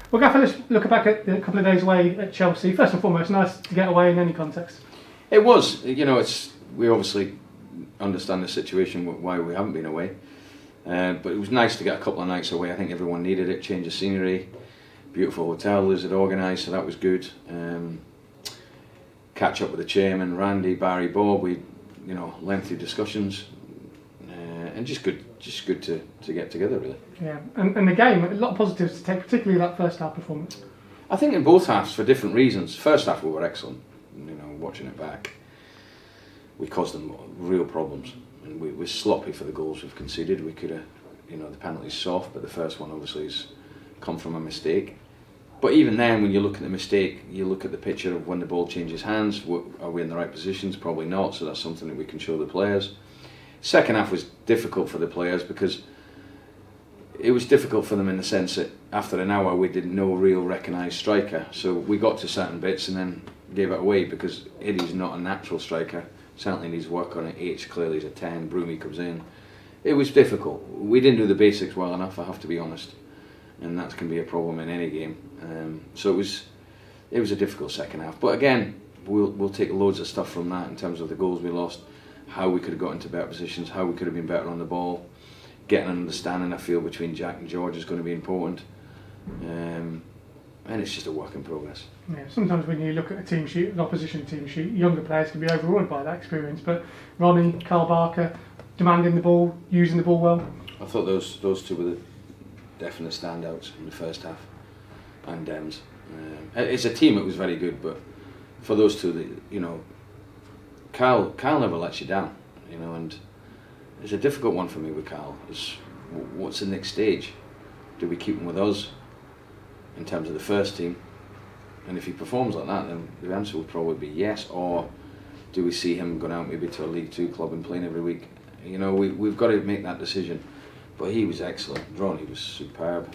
Well, Gaffer, let's look back at a couple of days away at Chelsea. First and foremost, nice to get away in any context. It was, we obviously understand the situation why we haven't been away, but it was nice to get a couple of nights away. I think everyone needed it, change of scenery, beautiful hotel Liz had organised, so that was good. Catch up with the chairman, Randy, Barry, Bob. We, lengthy discussions, and just good to get together really. Yeah, and the game, a lot of positives to take, particularly that first half performance. I think in both halves for different reasons. First half we were excellent. Watching it back, we caused them real problems, and we were sloppy for the goals we've conceded. We could have, the penalty's soft, but the first one obviously has come from a mistake. But even then, when you look at the mistake, you look at the picture of when the ball changes hands. Are we in the right positions? Probably not. So that's something that we can show the players. Second half was difficult for the players because it was difficult for them in the sense that after an hour we did no real recognised striker. So we got to certain bits and then gave it away because Eddie's not a natural striker. Certainly needs work on it. H clearly is a 10. Broomy comes in. It was difficult. We didn't do the basics well enough, I have to be honest, and that can be a problem in any game. So it was a difficult second half. But again, we'll take loads of stuff from that in terms of the goals we lost, how we could have got into better positions, how we could have been better on the ball. Getting an understanding, I feel, between Jack and George is going to be important. And it's just a work in progress. Yeah, sometimes when you look at a team sheet, an opposition team sheet, younger players can be overawed by that experience. But Ronnie, Carl Barker, demanding the ball, using the ball well. I thought those two were the definite standouts in the first half. And Dems. It's a team that was very good, but for those two, Carl never lets you down. And it's a difficult one for me with Carl. What's the next stage? Do we keep him with us in terms of the first team? And if he performs like that, then the answer would probably be yes. Or do we see him going out maybe to a League Two club and playing every week? We've got to make that decision. But he was excellent. Ronnie was superb,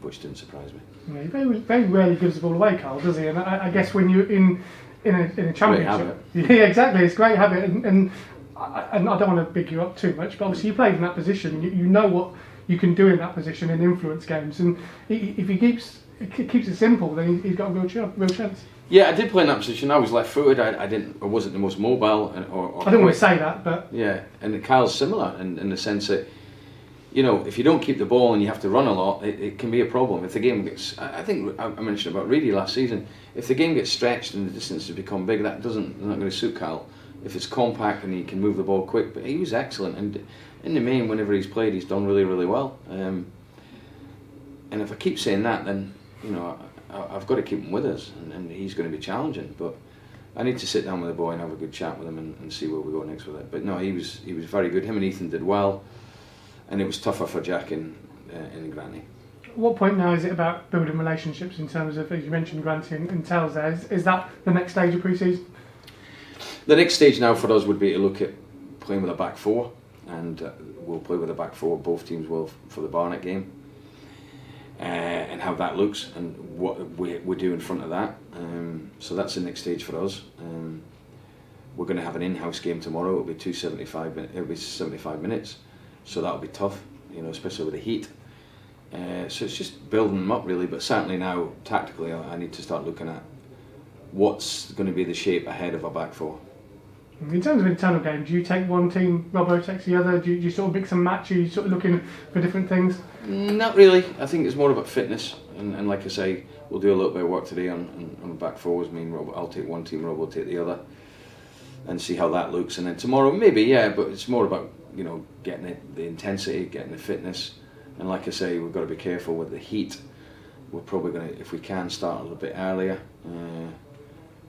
which didn't surprise me. Yeah, he very rarely gives the ball away, Carl, does he? And I guess when you're in a championship, yeah, exactly, it's a great habit. And I don't want to big you up too much, but obviously you played in that position. You know what you can do in that position and influence games. And if he keeps it simple, then he's got a real chance. Yeah, I did play in that position. I was left-footed. I wasn't the most mobile. I don't want to say that, but yeah. And Kyle's similar in the sense that if you don't keep the ball and you have to run a lot, it can be a problem. If the game gets, I think I mentioned about Reedy last season. If the game gets stretched and the distance has become big, that's not going to suit Kyle. If it's compact and he can move the ball quick, but he was excellent, and in the main, whenever he's played, he's done really, really well. And if I keep saying that, then I've got to keep him with us, and he's going to be challenging. But I need to sit down with the boy and have a good chat with him and see where we go next with it. But no, he was very good. Him and Ethan did well, and it was tougher for Jack in Granny. At what point now is it about building relationships in terms of, as you mentioned, Granty and Tells there? Is that the next stage of pre-season? The next stage now for us would be to look at playing with a back four, and we'll play with a back four, both teams will, for the Barnet game, and how that looks and what we do in front of that. So that's the next stage for us. We're going to have an in-house game tomorrow. It'll be 75 minutes, so that'll be tough, especially with the heat. So it's just building them up really, but certainly now tactically I need to start looking at what's going to be the shape ahead of our back four. In terms of internal games, do you take one team, Robbo takes the other? Do you sort of mix and match? Are you sort of looking for different things? Not really. I think it's more about fitness, and like I say, we'll do a little bit of work today on back fours. I'll take one team, Rob will take the other, and see how that looks. And then tomorrow, maybe, yeah, but it's more about getting the intensity, getting the fitness, and like I say, we've got to be careful with the heat. We're probably going to, if we can, start a little bit earlier.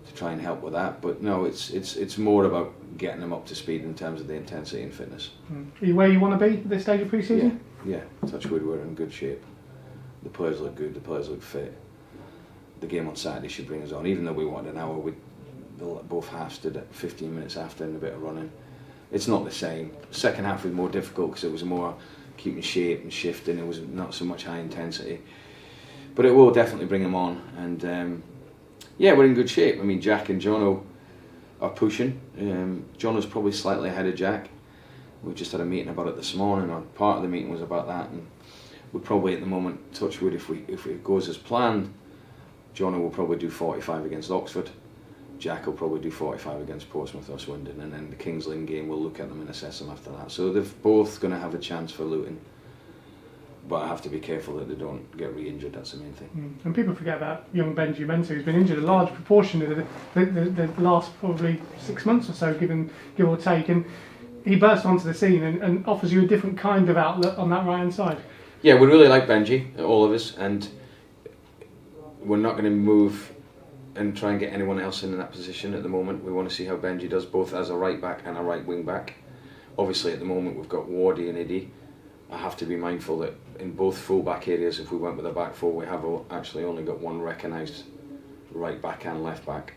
To try and help with that, but no, it's more about getting them up to speed in terms of the intensity and fitness. Are you where you want to be at this stage of pre-season? Yeah, touch wood, we're in good shape. The players look good, the players look fit. The game on Saturday should bring us on, even though we wanted an hour. Both halves did it 15 minutes after and a bit of running. It's not the same. Second half was more difficult because it was more keeping shape and shifting. It was not so much high intensity, but it will definitely bring them on. And yeah, we're in good shape. I mean, Jack and Jono are pushing. Jono's probably slightly ahead of Jack. We just had a meeting about it this morning, or part of the meeting was about that. And we probably at the moment, touch wood, if it goes as planned, Johnny will probably do 45 against Oxford. Jack will probably do 45 against Portsmouth or Swindon, and then the Kings Lynn game, we'll look at them and assess them after that. So they're both going to have a chance for Luton, but I have to be careful that they don't get re-injured. That's the main thing. And people forget about young Benji Mensah, who's been injured a large proportion of the last probably 6 months or so, give or take, and he burst onto the scene and offers you a different kind of outlet on that right hand side. Yeah, we really like Benji, all of us, and we're not going to move and try and get anyone else in that position at the moment. We want to see how Benji does, both as a right back and a right wing back. Obviously at the moment we've got Wardy and Iddy. I have to be mindful that in both full back areas, if we went with a back four, we have actually only got one recognised right back and left back.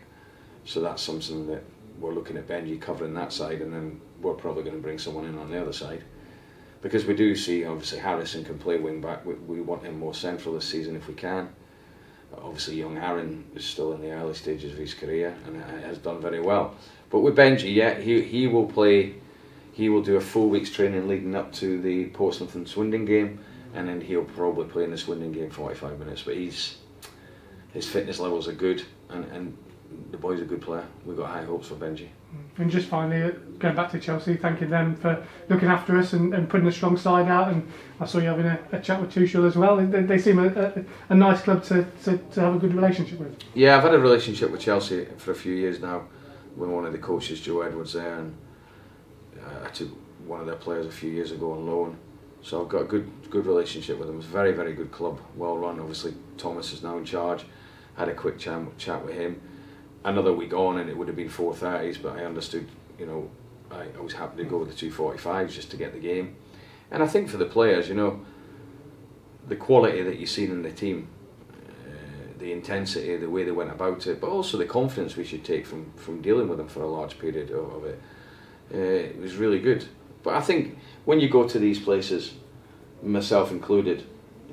So that's something that we're looking at Benji covering that side, and then we're probably going to bring someone in on the other side. Because we do see, obviously, Harrison can play wing back. We want him more central this season if we can. Obviously, young Aaron is still in the early stages of his career and has done very well. But with Benji, yeah, he will play. He will do a full week's training leading up to the Portsmouth and Swindon game, and then he'll probably play in the Swindon game 45 minutes. But his fitness levels are good, and the boy's a good player. We've got high hopes for Benji. And just finally, going back to Chelsea, thanking them for looking after us and putting a strong side out. And I saw you having a chat with Tuchel as well. They seem a nice club to have a good relationship with. Yeah, I've had a relationship with Chelsea for a few years now. With one of the coaches, Joe Edwards, there, and I took one of their players a few years ago on loan. So I've got a good relationship with them. It's a very, very good club, well run. Obviously, Thomas is now in charge. Had a quick chat with him. Another week on and it would have been 4:30s, but I understood, I was happy to go with the 2:45s just to get the game. And I think for the players, the quality that you've seen in the team, the intensity, the way they went about it, but also the confidence we should take from dealing with them for a large period of it, it was really good. But I think when you go to these places, myself included,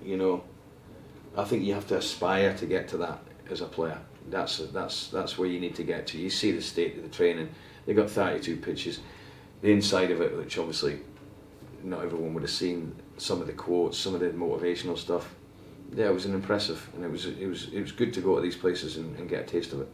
I think you have to aspire to get to that as a player. That's where you need to get to. You see the state of the training. They've got 32 pitches. The inside of it, which obviously not everyone would have seen, some of the quotes, some of the motivational stuff. Yeah, it was impressive, and it was good to go to these places and get a taste of it.